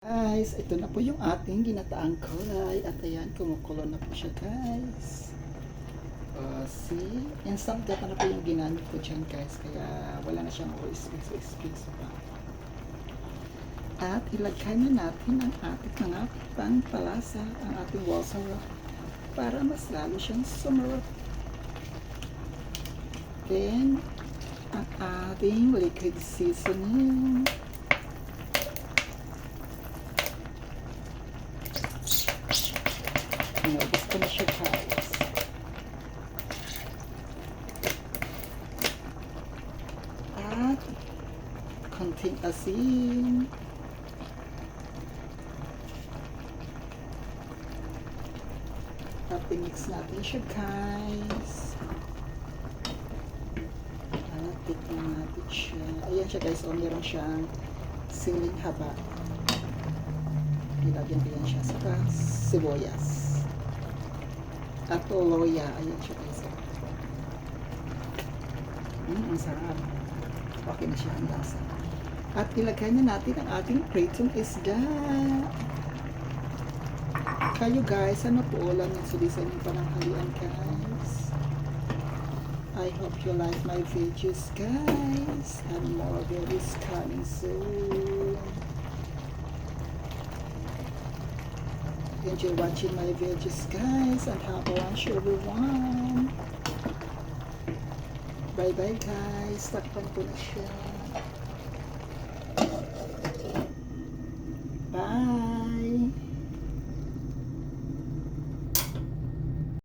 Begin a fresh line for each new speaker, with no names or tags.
Guys, ito na po yung ating ginataang kulay at ayan, kumukulo na po siya guys. See, instant gata na po yung ginamit ko dyan guys, kaya wala na siyang space pa. At ilagay na natin ang ating mga pangpalasa, ang ating wall syrup para mas lalo siyang sumarap. Then, ang ating liquid seasoning. Inubos ko na siya guys. At konting asin. At mix natin siya guys. At tikman natin siya. Ayan siya guys. O meron siyang siling haba. Ilagyan ko yan siya. Saka sibuyas. At loya. Ayan siya guys. Ang sarap. Okay na siya ang lasa. At ilagay na natin ang ating pritong isda. Kayo guys, ano po ulam yung sulisan yung pananghalian guys. I hope you like my videos guys. And more videos coming soon. Enjoy watching my videos guys and have a lunch everyone. Bye bye guys. Takpan ko na siya. Bye.